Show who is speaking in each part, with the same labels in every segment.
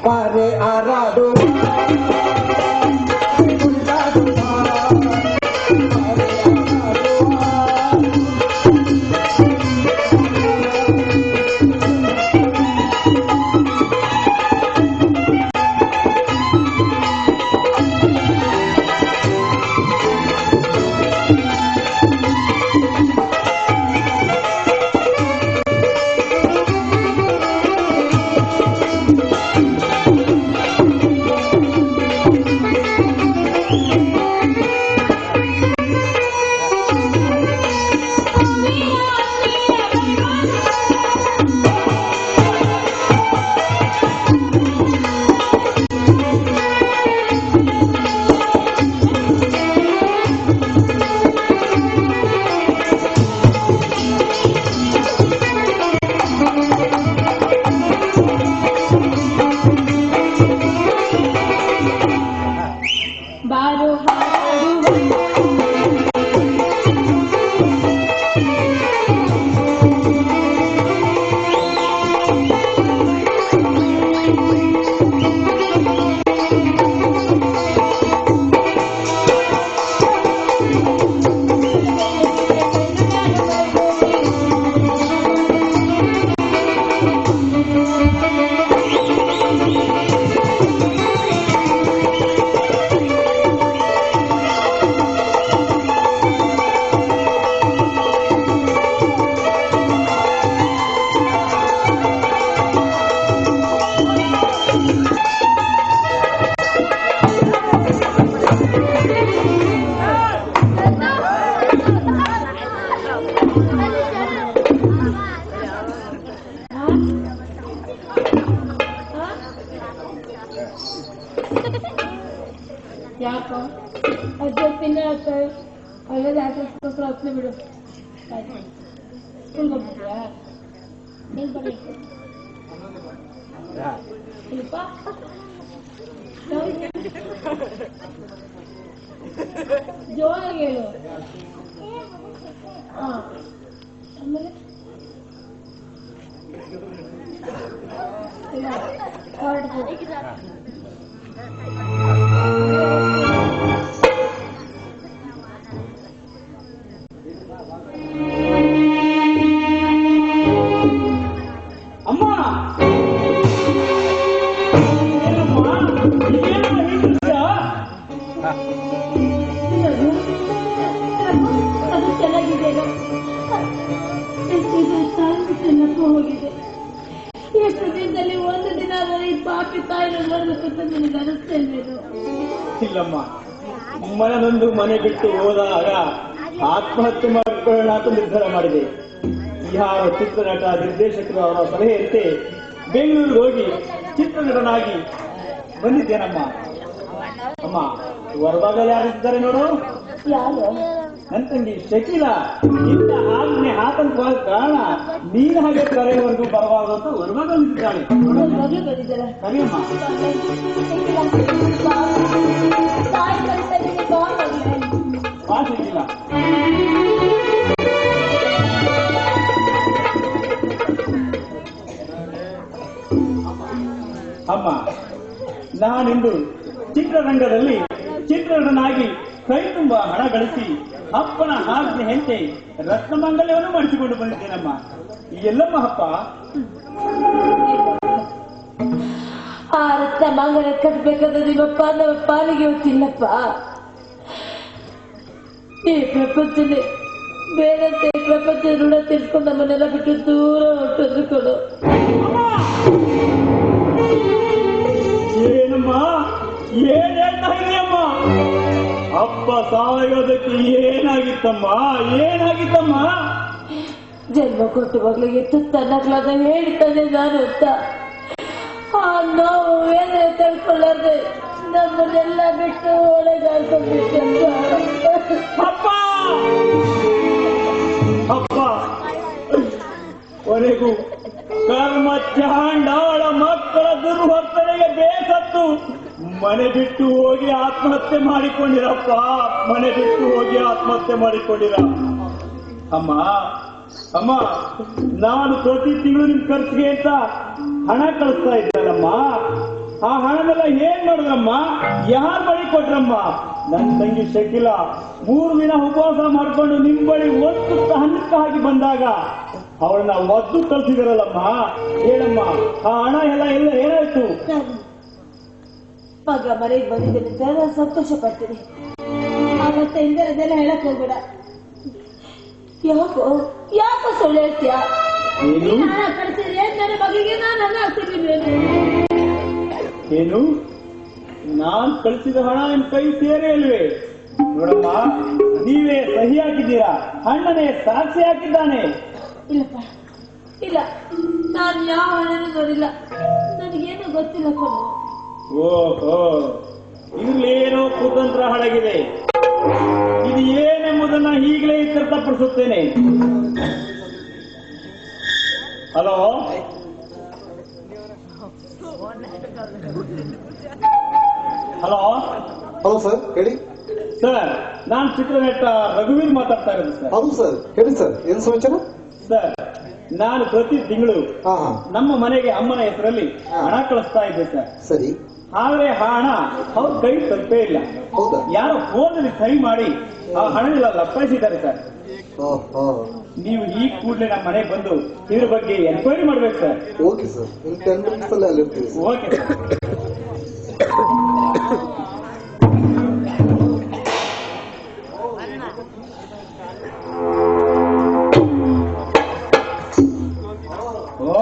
Speaker 1: ಬಾರೆ ಆರಾಡು
Speaker 2: ಜೋರಾಗಿ ಹೇಳು. ಆಮೇಲೆ
Speaker 3: ಇಲ್ಲಮ್ಮ, ಮನನೊಂದು ಮನೆ ಬಿಟ್ಟು ಹೋದಾಗ ಆತ್ಮಹತ್ಯೆ ಮಾಡಿಕೊಳ್ಳೋಣ ಅಂತ ನಿರ್ಧಾರ ಮಾಡಿದೆ. ಯಾವ ಚಿತ್ರನಟ ನಿರ್ದೇಶಕರು ಅವರ ಸಲಹೆಯಂತೆ ಬೆಂಗಳೂರಿಗೆ ಹೋಗಿ ಚಿತ್ರನಟನಾಗಿ ಬಂದಿದ್ದೇನಮ್ಮ. ಅಮ್ಮ, ಹೊರಭಾಗದಲ್ಲಿ ಯಾರಿದ್ದಾರೆ ನೋಡು? ನನ್ನ ತಂಗಿ ಶಕೀಲಾ. ಇಂಥ ಆಜ್ಞೆ ಆತಂಕವಾದ ಕಾರಣ ನೀನು ಹಾಗೆ ಕರೆಯವರೆಗೂ ಬರಬಾರದು ಅಂತ ಹೊರಭಾಗದಲ್ಲಿದ್ದಾಳೆ. ಕರಿಯಮ್ಮ. ಶಕೀಲಾ, ಅಮ್ಮ, ನಾನಿಂದು ಚಿತ್ರರಂಗದಲ್ಲಿ ಚಿತ್ರನಟನಾಗಿ ಕೈ ತುಂಬಾ ಹಣ ಗಳಿಸಿ ಅಪ್ಪನ ಆಜ್ಞೆಯಂತೆ ರತ್ನಮಂಗಲ್ಯವನ್ನು ಮಾಡಿಸಿಕೊಂಡು ಬಂದಿದ್ದೇನಮ್ಮ. ಎಲ್ಲಮ್ಮ ಅಪ್ಪ?
Speaker 2: ಆ ರತ್ನಮಂಗಲ ಕಟ್ಟಬೇಕಾದ್ರೆ ನಿಮ್ಮಪ್ಪ ನಮ್ಮ ಪಾಲಿಗೆ ಗೊತ್ತಿಲ್ಲಪ್ಪ. ಈ ಪ್ರಪಂಚನೇ ಬೇರಂತೆ ಪ್ರಪಂಚ ಋಣ ತೀರ್ಸ್ಕೊಂಡು ನಮ್ಮನ್ನೆಲ್ಲ ಬಿಟ್ಟು ದೂರ ಹೊರಟು ಕೊಡು.
Speaker 3: ಏನಮ್ಮ, ಏನ್ ಹೇಳ್ತಾ ಇದೆಯಮ್ಮ? ಅಪ್ಪ ಸಾಯೋದಕ್ಕೆ ಏನಾಗಿತ್ತಮ್ಮ? ಏನಾಗಿತ್ತಮ್ಮ?
Speaker 2: ಜನ್ಮ ಕೊಟ್ಟು ಮಗಳಿಗೆ ತುತ್ತನ್ನಕ್ಲಾದ ಹೇಳ್ತಾನೆ ನಾನು ಅಂತ. ಆ ನೋವು ವೇದನೆ ತಡ್ಕೊಳ್ಳದೆ ನಮ್ಮನ್ನೆಲ್ಲ ಬಿಟ್ಟು ಒಳಗಾಡ್ಕೊಂಡ್ಬಿಟ್ಟೆ.
Speaker 3: ಅಪ್ಪ ಅಪ್ಪ ಕೊನೆಗೂ ಕರ್ಮ ಚಾಂಡಾಳ ಮಕ್ಕಳ ದುರ್ವರ್ತನೆಗೆ ಬೇಸತ್ತು ಮನೆ ಬಿಟ್ಟು ಹೋಗಿ ಆತ್ಮಹತ್ಯೆ ಮಾಡಿಕೊಂಡಿರಪ್ಪ. ಮನೆ ಬಿಟ್ಟು ಹೋಗಿ ಆತ್ಮಹತ್ಯೆ ಮಾಡಿಕೊಂಡಿರ. ಅಮ್ಮ ಅಮ್ಮ, ನಾನು ಪ್ರತಿ ತಿಂಗಳು ನಿಮ್ ಖರ್ಚಿಗೆ ಅಂತ ಹಣ ಕಳಿಸ್ತಾ ಇದ್ದಲ್ಲಮ್ಮ. ಆ ಹಣನೆಲ್ಲ ಏನ್ ಮಾಡಿದ್ರಮ್ಮ? ಯಾರ ಬಳಿ ಕೊಟ್ರಮ್ಮ? ನನ್ನ ತಂಗಿ ಶಕಿಲ 3 ದಿನ ಉಪವಾಸ ಮಾಡ್ಕೊಂಡು ನಿಮ್ ಬಳಿ ಒತ್ತು ಹಣ್ಣಕ್ಕ ಹಾಕಿ ಬಂದಾಗ ಅವಳನ್ನ ಒದ್ದು ಕಳ್ಸಿದಾರಲ್ಲಮ್ಮ. ಹೇಳಮ್ಮ, ಆ ಹಣ ಎಲ್ಲ ಏನಾಯ್ತು?
Speaker 2: ಮಗ ಮನೆಗೆ ಬಂದಿದ್ದೇನೆ ಅಂತ ನಾನು ಸಂತೋಷ ಪಡ್ತೀನಿ. ಮತ್ತೆ ಇಂದರದೆಲ್ಲ ಹೇಳಕ್ ಹೋಗ್ಬೇಡ. ಯಾಕೋ ಸುಳ್ಳು ಹೇಳ್ತೀಯ? ಕಳಿಸಿದ್ರೆ ನನ್ನ ಮಗಿಗೆ ನಾನು ಹಣ ಹಾಕ್ತಿದ್ದೀನಿ.
Speaker 3: ಏನು? ನಾನ್ ಕಳಿಸಿದ ಹಣ ನಿಮ್ ಕೈ ಸೇರೇ ಇಲ್ವೇ? ನೋಡಮ್ಮ, ನೀವೇ ಸಹಿ ಹಾಕಿದ್ದೀರಾ, ಅಣ್ಣನೇ ಸಾಕ್ಷಿ ಹಾಕಿದ್ದಾನೆ.
Speaker 2: ಇಲ್ಲಪ್ಪ, ಇಲ್ಲ, ನಾನು ಯಾವ ಹಣನೂ ನೋಡಿಲ್ಲ, ನನಗೇನು ಗೊತ್ತಿಲ್ಲ ಕಣೋ.
Speaker 3: ಓಹೋ, ಇಲ್ಲೇನೋ ಕುತಂತ್ರ ಹಳಗಿದೆ. ಇದು ಏನೆಂಬುದನ್ನ ಈಗಲೇ ಇತ್ಯರ್ಥಪಡಿಸುತ್ತೇನೆ. ಹಲೋ ಹಲೋ
Speaker 1: ಹಲೋ ಸರ್, ಹೇಳಿ
Speaker 3: ಸರ್. ನಾನು ಚಿತ್ರನಟ ರಘುವೀರ್ ಮಾತಾಡ್ತಾ ಇರೋದು ಸರ್.
Speaker 1: ಹೌದು ಸರ್, ಹೇಳಿ ಸರ್, ಏನ್ ಸಮಾಚಾರ?
Speaker 3: ಸರ್, ನಾನು ಪ್ರತಿ ತಿಂಗಳು ನಮ್ಮ ಮನೆಗೆ ಅಮ್ಮನ ಹೆಸರಲ್ಲಿ ಹಣ ಕಳಿಸ್ತಾ ಇದ್ದೆ ಸರ್.
Speaker 1: ಸರಿ.
Speaker 3: ಆದ್ರೆ ಆ ಹಣ ಅವ್ರ ಕೈ ತಲುಪೇ ಇಲ್ಲ.
Speaker 1: ಹೌದಾ?
Speaker 3: ಯಾರೋ ಫೋನಲ್ಲಿ ಸಹಿ ಮಾಡಿ ಆ ಹಣನೆಲ್ಲ ಲಪ್ಪಾಯಿಸಿದ್ದಾರೆ ಸರ್. ನೀವು ಈ ಕೂಡಲೇ ನಮ್ಮ ಮನೆಗೆ ಬಂದು ಇದ್ರ ಬಗ್ಗೆ ಎನ್ಕ್ವೈರಿ ಮಾಡ್ಬೇಕು ಸರ್.
Speaker 1: ಓಕೆ ಸರ್, ಇನ್ 10 minutes ಅಲ್ಲಿ ಅಲ್ಲಿರ್ತೀವಿ.
Speaker 3: Okay sir. ಓ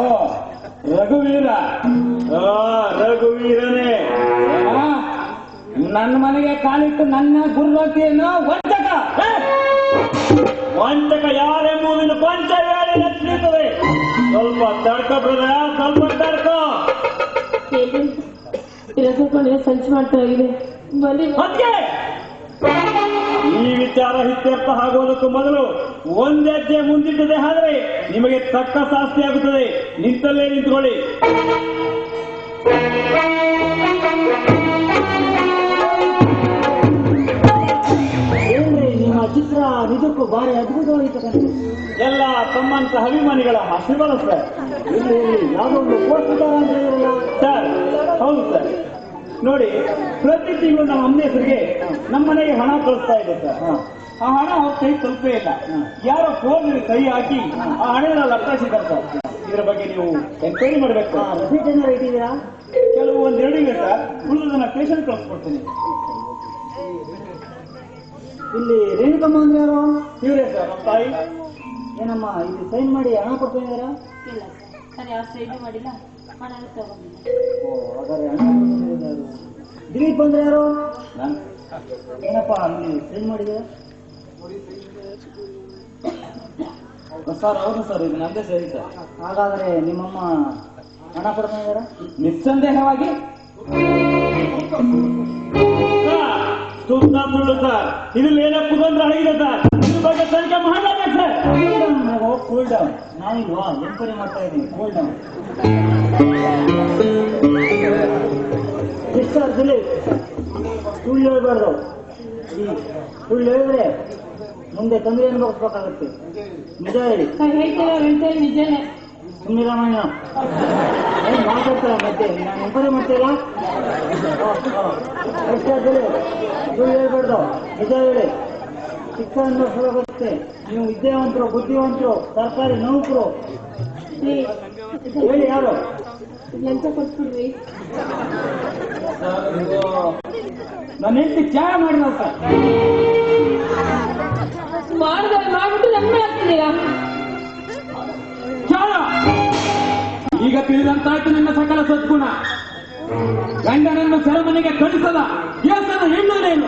Speaker 3: ರಘುವೀರ, ರಘುವೀರನೇ, ನನ್ನ ಮನೆಗೆ ಕಾಲಿಟ್ಟು ನನ್ನ ಗುರುತಿಯನ್ನು ವಂಚಕ ಯಾರೆಂಬುದನ್ನು ಪಂಚ ಹೇಳಿ ತಿಳಿಯುತ್ತದೆ. ಸ್ವಲ್ಪ ತಡ್ಕ ಬ್ರದರ, ಸ್ವಲ್ಪ ತಡ್ಕ.
Speaker 2: ಸಂಚು ಮಾಡ್ತಾ ಇದೆ.
Speaker 3: ಈ ವಿಚಾರ ಇತ್ಯರ್ಥ ಆಗುವುದಕ್ಕೂ ಮೊದಲು ಒಂದ್ ಹೆಜ್ಜೆ ಮುಂದಿಟ್ಟದೆ ಆದ್ರೆ ನಿಮಗೆ ತಕ್ಕ ಶಾಸ್ತಿ ಆಗುತ್ತದೆ. ನಿಂತಲ್ಲೇ ನಿಂತ್ಕೊಳ್ಳಿ.
Speaker 2: ನಿಮ್ಮ ಚಿತ್ರ ನಿಜಕ್ಕೂ ಭಾರಿ ಅದ್ಭುತವಾಯಿತು.
Speaker 3: ಎಲ್ಲ ತಮ್ಮಂತ ಅಭಿಮಾನಿಗಳ ಆಶೀರ್ವಾದ ಸರ್.
Speaker 2: ಯಾವುದೋ ಒಂದು ಪೋಸ್ಟರ್ ಅಂತ ಹೇಳಿರಲ್ಲ
Speaker 3: ಸರ್? ಹೌದು ಸರ್. ನೋಡಿ, ಪ್ರತಿ ತಿಂಗಳು ನಮ್ಮ ಅಮ್ಮನ ಹೆಸರಿಗೆ ನಮ್ಮ ಮನೆಗೆ ಹಣ ಕಳಿಸ್ತಾ ಇದೆ ಸರ್. ಆ ಹಣ ಅವ್ರ ಕೈ ತಲುಪೇ ಇಲ್ಲ. ಯಾರೋ ಫೋನ್ ಕೈ ಹಾಕಿ ಆ ಹಣ ಲಪ್ಪಿಸಿದ್ದಾರೆ ಸರ್. ಇದರ ಬಗ್ಗೆ ನೀವು ಎನ್ಕ್ವೈರಿ ಮಾಡಬೇಕು.
Speaker 2: ರಸೀಟ್ ಏನಾರು ಇಟ್ಟಿದ್ದೀರಾ?
Speaker 3: ಕೆಲವು 1-2 ಇವೆ ಸರ್. ಉಳಿದನ್ನ ಪೇಷಂಟ್ ಕಳಿಸ್ಕೊಡ್ತೀನಿ.
Speaker 2: ಇಲ್ಲಿ ರೇಣುಕಮ್ಮ ಅಂದ್ರೆ ಯಾರು?
Speaker 3: ಇವರೇ ಸರ್, ನಮ್ಮ ತಾಯಿ.
Speaker 2: ಏನಮ್ಮ, ಇಲ್ಲಿ ಸೈನ್ ಮಾಡಿ ಹಣ ಕೊಡ್ತಿದ್ದೀರಾ? ಇಲ್ಲ ಸರ್, ನಾನು ಯಾವ ಸೈನ್ ಮಾಡಿಲ್ಲ, ಹಣ ತಗೊಂಡಿಲ್ಲ.
Speaker 1: ಹಾಗಾದ್ರೆ ಹಣ ಕೊಡ್ತಿದ್ದಾರೆ.
Speaker 2: ದಿಲೀಪ್ ಅಂದ್ರೆ ಯಾರು?
Speaker 3: ನಾನು.
Speaker 2: ಏನಪ್ಪ ಇಲ್ಲಿ ಸೈನ್ ಮಾಡಿದೆ?
Speaker 3: ಸರ್ ಹೌದು ಸರ್, ಇದು ನಂದೇ ಸರಿ ಸರ್.
Speaker 2: ಹಾಗಾದ್ರೆ ನಿಮ್ಮಮ್ಮ ಹಣ ಕೊಡ್ತಾ ಇದ್ದಾರಾ?
Speaker 3: ನಿಸ್ಸಂದೇಹವಾಗಿ ಸುತ್ತ ಸುಳ್ಳು ಸರ್. ಇದ್ರಲ್ಲಿ ಏನೋ ಕುತಂತ್ರ ಆಗಿದೆ ಸರ್. ಇದ್ರ ಬಗ್ಗೆ ತನಿಖೆ ಮಾಡಬೇಕು ಸರ್.
Speaker 2: Cool down. ನಾನಿಲ್ವಾ ಎನ್ಕ್ವೈರಿ ಮಾಡ್ತಾ ಇದ್ದೀನಿ. Cool down. ಮಿಸ್ಟರ್ ದಿಲೀಪ್, ಸುಳ್ಳು ಹೇಳ್ಬಾರ್ದು. ಸುಳ್ಳು ಹೇಳಿದ್ರೆ ಮುಂದೆ ತೊಂದರೆ ಅನುಭವಿಸ್ಬೇಕಾಗುತ್ತೆ. ನಿಜ ಹೇಳಿ. ಹೇಳ್ತೇವೆ ನಿಜನೇ. ಸುಮ್ಮನೆ ರಾಮಾಯಣ ಏನ್ ಮಾತಾಡ್ತಾರೆ ಮತ್ತೆ? ನಾನು ಎಂಕ್ವೈರಿ ಮಾಡ್ತೀರಾ? ಮಿಸ್ಟರ್ ದಿಲೀಪ್, ಸುಳ್ಳು ಹೇಳ್ಬಾರ್ದು, ನಿಜ ಹೇಳಿ. ಶಿಕ್ಷಣ ಅನುಭವಿಸ್ಬೇಕಾಗುತ್ತೆ. ನೀವು ವಿದ್ಯಾವಂತರು, ಬುದ್ಧಿವಂತರು, ಸರ್ಕಾರಿ ನೌಕರು. ಹೇಳಿ ಯಾರು? ಎಂತ ಕೊಡ್ತೀವಿ?
Speaker 3: ನನ್ನ ಹೆಂಡತಿ ತ್ಯಾಗ ಮಾಡಿದ ಸರ್.
Speaker 2: ಮಾಡ್ಬಿಟ್ಟು ನಮ್ಗೆ ಹಾಕ್ತಿದ್ದೀರಾ?
Speaker 3: ಈಗ ತಿಳಿದಂತಾಯ್ತು ನಿಮ್ಮ ಸಕಲ ಸದ್ಗುಣ. ಗಂಡನನ್ನು ಸೆರೆಮನೆಗೆ ಕಳಿಸದ ಯೋಸನ ಹೆಣ್ಣುನೇನು?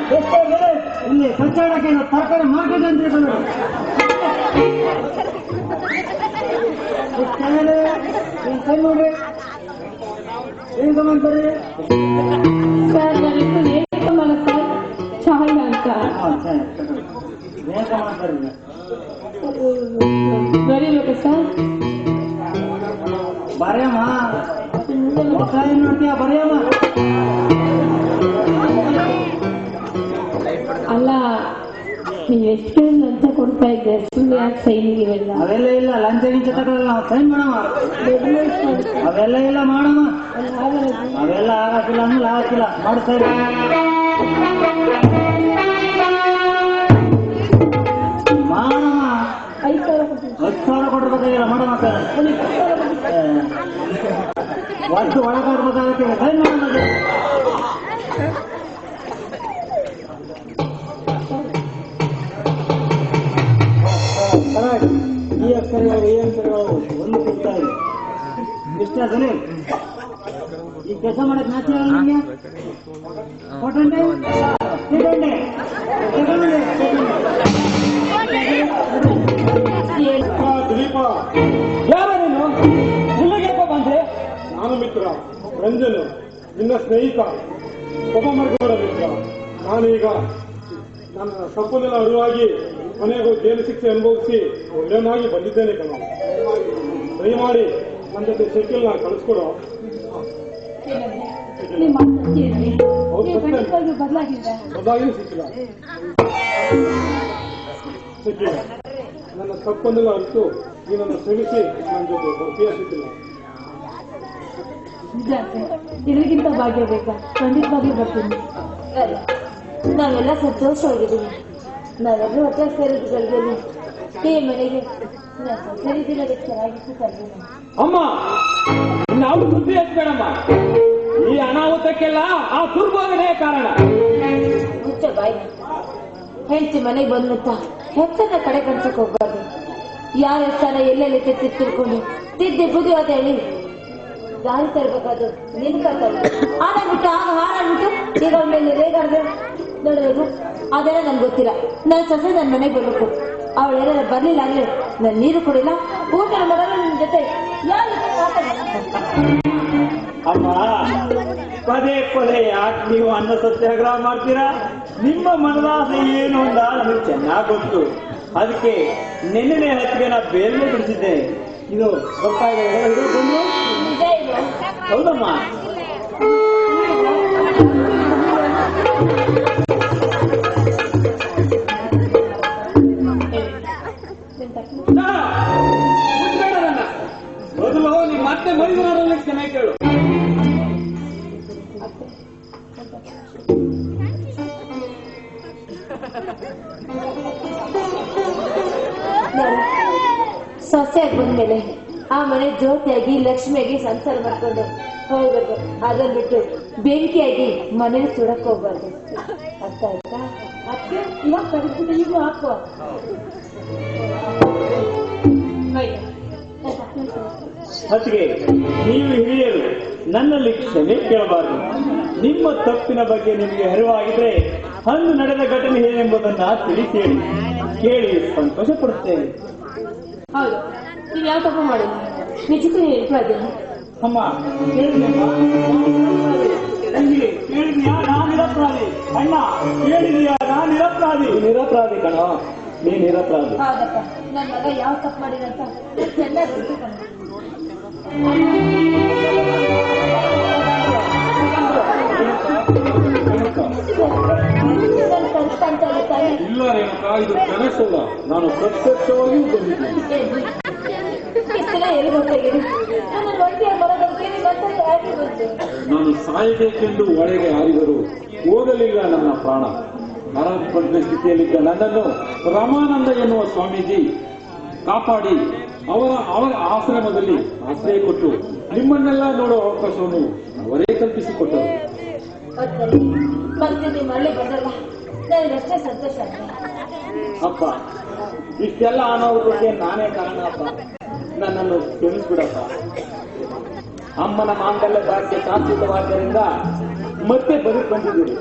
Speaker 2: ಇಲ್ಲಿ ಸಂಚಾರಕ್ಕೆ ತರಕಾರಿ ಮಾರ್ಕೆಟ್ ಅಂತ ಕೈ ನೋಡ್ರಿ. ಏನ್ ಗಮನಿಸ್ತಾರೆ ಸರ್? ಚಾಹಿದ ಅಂತ ಬರೀಬೇಕು ಸರ್. ಬರೆಯಮ್ಮ, ಏನ್ ನೋಡ್ತೀಯ? ಬರೆಯಮ್ಮ. ಅಲ್ಲ, ನೀವು ಎಷ್ಟು ಲಂಚ ಕೊಡ್ತಾ ಇದ್ದೆ?
Speaker 4: ಯಾಕೆ ಸೈನಿಗೆ ಇವೆಲ್ಲ
Speaker 2: ಅವೆಲ್ಲ ಇಲ್ಲ, ಲಂಚ ಗಿಂಚ ತಗೊಳ್ಳಲ್ಲ, ನಾವು ಸೈನ್ ಮಾಡಮ್ಮ. ಅವೆಲ್ಲ ಇಲ್ಲ, ಮಾಡಮ್ಮ. ಅವೆಲ್ಲ ಆಗಕ್ಕಿಲ್ಲ ಅಂದ್ರೆ ಆಗಕ್ಕಿಲ್ಲ, ಮಾಡ್ತಾ ಇರಿ. ಮಾಡಮ್ಮ.
Speaker 4: 5,000 ಕೊಡ್ತೀನಿ.
Speaker 2: 10,000 ಕೊಡ್ಬೇಕಾಗಿಲ್ಲ, ಮಾಡಮ್ಮ ಸರ್. ಒಟ್ಟು ಒಳಗಾಡ್ಬೇಕಾಗತ್ತೆ, ಸೈನ್ ಮಾಡಮ್ಮ. ಈ ಅಕ್ಷರಗಳು ಈ ಅಕ್ಷರಗಳು ಒಂದು ಕೊಡ್ತಾ ಇದೆ. ಇಷ್ಟ ಸರಿ. ಈ ಕೆಲಸ ಮಾಡಕ್ ನಾಚ ನಿಮಗೆ ಕೊಟ್ಟಂಡೆ
Speaker 3: ದಿಲೀಪ, ಯಾರ ನೀನು? ಇಲ್ಲಿಗೆ ಬಂದ್ರೆ? ನಾನು ಮಿತ್ರ ರಂಜನ್, ನಿನ್ನ ಸ್ನೇಹಿತ ಒಬ್ಬ ಮಿತ್ರ. ನಾನೀಗ ನನ್ನ ತಪ್ಪನ್ನೆಲ್ಲ ಅರಿವಾಗಿ ಮನೆಗೂ ಜೈಲು ಶಿಕ್ಷೆ ಅನುಭವಿಸಿ ಒಳ್ಳೆಯನಾಗಿ ಬಂದಿದ್ದೇನೆ ಕಣ. ದಯಮಾಡಿ ನನ್ನ ಜೊತೆ ಸೈಕಲ್ನ ಕಳಿಸ್ಕೊಡು. ಬದಲಾಗಿ ಸಿಕ್ಕಿಲ್ಲ. ನನ್ನ ತಪ್ಪನ್ನೆಲ್ಲ ಅರಿತು ಈ ನನ್ನ ಶ್ರಮಿಸಿ ನನ್ನ ಜೊತೆ ಒಪ್ಪಿಗೆ ಸಿಕ್ಕಿಲ್ಲ.
Speaker 4: ಇದಕ್ಕಿಂತ ಭಾಗ್ಯ ಬೇಕಾ? ಖಂಡಿತವಾಗ್ಲೂ ಬರ್ತೀನಿ. ನಾವೆಲ್ಲ ಸಂತೋಷವಾಗಿದ್ದೀವಿ. ನಾವೆಲ್ಲರೂ ಹೊಟ್ಟೆ ಸೇರಿದ್ದು ಗಳಿಗೆಲ್ಲಿ ಈ ಮನೆಗೆ ಸರಿದಿಲ್ಲದೆ ಚೆನ್ನಾಗಿತ್ತು ತಂದೆ.
Speaker 3: ಅಮ್ಮ, ನಾವು ಸುದ್ದಿ ಹಚ್ಬೇಡಮ್ಮ. ಈ ಅನಾಹುತಕ್ಕೆಲ್ಲ ಆ ದುರ್ಭೋಗನೇ ಕಾರಣ.
Speaker 4: ಮುಚ್ಚ ಬಾಯಿ. ಹೆಂಡತಿ ಮನೆಗೆ ಬಂದಂತ ಹೆಚ್ಚನ್ನ ಕಡೆ ಕಣ್ಸಕ್ ಹೋಗ್ಬಾರ್ದು. ಯಾರ ಸ್ಥಾನ ಎಲ್ಲೆಲ್ಲಿ ತಿರ್ಕೊಂಡು ತಿದ್ದಿ ಬುದ್ಧಿ ಅಂತ ಹೇಳಿ ದಾರಿ ತರಬೇಕಾದ್ರು ನಿನ್ ಕರ್ತವ್ಯ. ಆಡಾಡ್ಬಿಟ್ಟು ಆಗ ಹಾರಾಡ್ಬಿಟ್ಟು ಈಗ ಅವಳ ಮೇಲೆ ರೇಗಾಡ್ದೆ ನೋಡೋದು ಅದೆಲ್ಲ ನನ್ಗೆ ಗೊತ್ತಿಲ್ಲ. ನನ್ನ ಸೊಸೆ ನನ್ನ ಮನೆಗೆ ಬರ್ಬೇಕು. ಅವಳು ಏನಾದ್ರು ಬರ್ಲಿಲ್ಲ ಅಂದ್ರೆ ನಾನು ನೀರು ಕುಡಿಲ್ಲ, ಊಟ ಮಾಡಲ್ಲ. ನಿನ್ ಜೊತೆ
Speaker 3: ಅಮ್ಮ, ಪದೇ ಪದೇ ಯಾಕೆ ನೀವು ಅನ್ನ ಸತ್ಯಾಗ್ರಹ ಮಾಡ್ತೀರಾ? ನಿಮ್ಮ ಮನದಾಸೆ ಏನು ಅಂತ ನಮಗೆ ಚೆನ್ನಾಗಿ ಗೊತ್ತು. ಅದಕ್ಕೆ ನೆನ್ನೆ ಹೊತ್ತಿಗೆ ನಾ ಬೇರೆ ಬಿಡಿಸಿದ್ದೆ. ಇದು ಗೊತ್ತಾಗಿದೆ. ಹೌದಮ್ಮ. ಮೊದಲು ನೀವು ಮತ್ತೆ ಮೈಸೂರಲ್ಲಿ ಚೆನ್ನಾಗಿ ಕೇಳು.
Speaker 4: ಸೊಸೆಯಾಗಿ ಬಂದ್ಮೇಲೆ ಆ ಮನೆ ಜ್ಯೋತಿಯಾಗಿ ಲಕ್ಷ್ಮಿಯಾಗಿ ಸಂಸಾರ ಮಾಡ್ಕೊಂಡು ಹೋಗ್ಬೇಕು. ಅದನ್ನ ಬಿಟ್ಟು ಬೆಂಕಿಯಾಗಿ ಮನೇಲಿ ಸುಡಕ್ ಹೋಗ್ಬಾರ್ದು. ಅರ್ಥ ಆಯ್ತಾ? ಅದಕ್ಕೆ ಇವಾಗ ಪರಿಸ್ಥಿತಿ ಈಗಲೂ ಹಾಕುವ.
Speaker 3: ಅದಕ್ಕೆ ನೀವು ಹಿರಿಯರು ನನ್ನಲ್ಲಿ ಕ್ಷಮೆ ಕೇಳಬಾರದು. ನಿಮ್ಮ ತಪ್ಪಿನ ಬಗ್ಗೆ ನಿಮಗೆ ಅರಿವಾಗಿದ್ರೆ ಅಂದು ನಡೆದ ಘಟನೆ ಏನೆಂಬುದನ್ನ ತಿಳಿಸಿ ಹೇಳಿ. ಕೇಳಿ ಸಂತೋಷ ಪಡುತ್ತೇನೆ.
Speaker 4: ಹೌದು, ನೀವು ಯಾವ ತಪ್ಪು ಮಾಡಿಲ್ಲ. ನಿಜಕ್ಕೂ ಹೇಳ್ತಾ ಇದ್ದೀನಿ.
Speaker 3: ಅಮ್ಮ, ಕೇಳಿದ್ಯಾ? ನಾನು ನಿರಪರಾಧಿ. ಅಣ್ಣ, ಕೇಳಿದೀಯಾ? ನಾನು ನಿರಪರಾಧಿ. ನಿರಪರಾಧಿ ಕಣ, ನೀ ನಿರಪರಾಧಿ.
Speaker 4: ಹೌದಪ್ಪ, ನನ್ನ ಮಗ ಯಾವ ತಪ್ಪು ಮಾಡಿದಂತ ಚೆನ್ನಾಗಿ ಗೊತ್ತು ಕಣ.
Speaker 3: ಇಲ್ಲ ರೇಣುಕಾ, ಇದು ಕನಸಲ್ಲ. ನಾನು ಪ್ರತ್ಯಕ್ಷವಾಗಿಯೂ ಬಂದಿದ್ದೇನೆ. ನಾನು ಸಾಯಬೇಕೆಂದು ಒಳಗೆ ಹಾರಿದರು ಹೋಗಲಿಲ್ಲ ನನ್ನ ಪ್ರಾಣ. ಮರಣಪಟ್ಟ ಸ್ಥಿತಿಯಲ್ಲಿದ್ದ ನನ್ನನ್ನು ರಮಾನಂದ ಎನ್ನುವ ಸ್ವಾಮೀಜಿ ಕಾಪಾಡಿ ಅವರ ಆಶ್ರಮದಲ್ಲಿ ಆಶ್ರಯ ಕೊಟ್ಟು ನಿಮ್ಮನ್ನೆಲ್ಲ ನೋಡುವ ಅವಕಾಶವನ್ನು ಅವರೇ ಕಲ್ಪಿಸಿಕೊಟ್ಟರು.
Speaker 4: ಮರಳಿ ಬಂದಲ್ಲ, ನನಗಷ್ಟೇ ಸಂತೋಷ.
Speaker 3: ಅಪ್ಪ, ಇಷ್ಟೆಲ್ಲ ಅನಾಹುತಕ್ಕೆ ನಾನೇ ಕಾರಣ ಅಪ್ಪ. ನನ್ನನ್ನು ಕ್ಷಮಿಸ್ಬಿಡಪ್ಪ. ಅಮ್ಮನ ಮಾಂಗಲ್ಯ ಭಾಗ್ಯ ಶಾಶ್ವತವಾದ್ದರಿಂದ ಮತ್ತೆ ಬದುಕು ಬಂದಿದ್ದೀರಿ.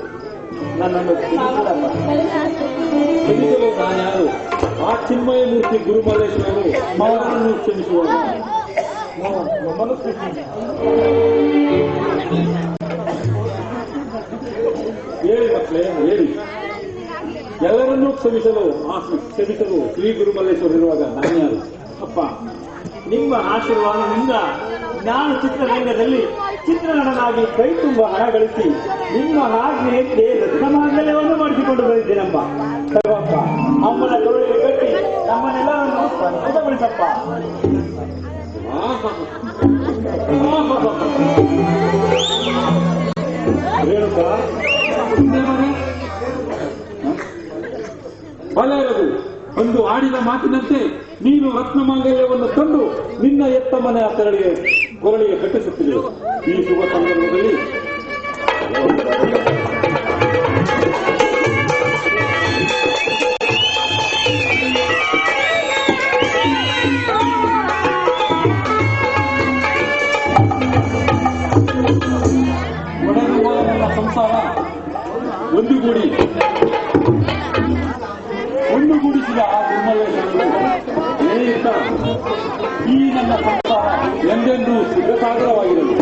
Speaker 3: ನನ್ನನ್ನು ಕ್ಷಮಿಸ್ಬಿಡಪ್ಪ. ಕ್ಷಮಿಸಲು ನಾನ್ಯಾರು? ಆ ಚಿನ್ಮಯ ಮೂರ್ತಿ ಗುರುಮಲ್ಲೇಶ್ವರರು ಅವರನ್ನು ಕ್ಷಮಿಸುವ ಹೇಳಿ ಮಕ್ಕಳೇ, ಹೇಳಿ. ಎಲ್ಲರನ್ನೂ ಕ್ಷಮಿಸಲು ಶ್ರೀ ಗುರುಮಲ್ಲೇಶ್ವರ ಇರುವಾಗ ನಾನ್ಯಾರು? ಅಪ್ಪ, ನಿಮ್ಮ ಆಶೀರ್ವಾದದಿಂದ ನಾನು ಚಿತ್ರರಂಗದಲ್ಲಿ ಚಿತ್ರನಟನಾಗಿ ಕೈ ತುಂಬ ಹಣ ಗಳಿಸಿ ನಿಮ್ಮ ಆಜ್ಞೆಯಂತೆ ರತ್ನ ಮಾಂಗಲ್ಯವನ್ನು ಮಾಡಿಸಿಕೊಂಡು ಬಂದಿದ್ದೇನಪ್ಪ. ಸರ್ವಪ್ಪ ಅಮ್ಮನ ಕರುಳಿಗೆ ಕಟ್ಟಿ ನಮ್ಮನ್ನೆಲ್ಲರನ್ನು ಸಂತೋಷಗೊಳಿಸಪ್ಪ. ರೇಣುಕ
Speaker 5: ಬಲೆಯದು ಒಂದು ಆಡಿದ ಮಾತಿನಂತೆ ನೀನು ರತ್ನಮಾಂಗಲ್ಯವನ್ನು ತಂದು ನಿನ್ನ ಎತ್ತ ಮನೆಯ ಕೊರಳಿಗೆ ಕಟ್ಟಿಸುತ್ತಿದೆ. ಈ ಶುಭ ಸಂದರ್ಭದಲ್ಲಿ ಒಡೆಯುವ ನನ್ನ ಸಂಸಾರ ಒಂದುಗೂಡಿಸಿದ ಆ ದುರ್ಮಲ್ಲೇಶ್ವರನು ಈ ನನ್ನ ಸಂಸಾರ ಎಂದೆಂದೂ ಸುಖಸಾಗರವಾಗಿರಲಿ.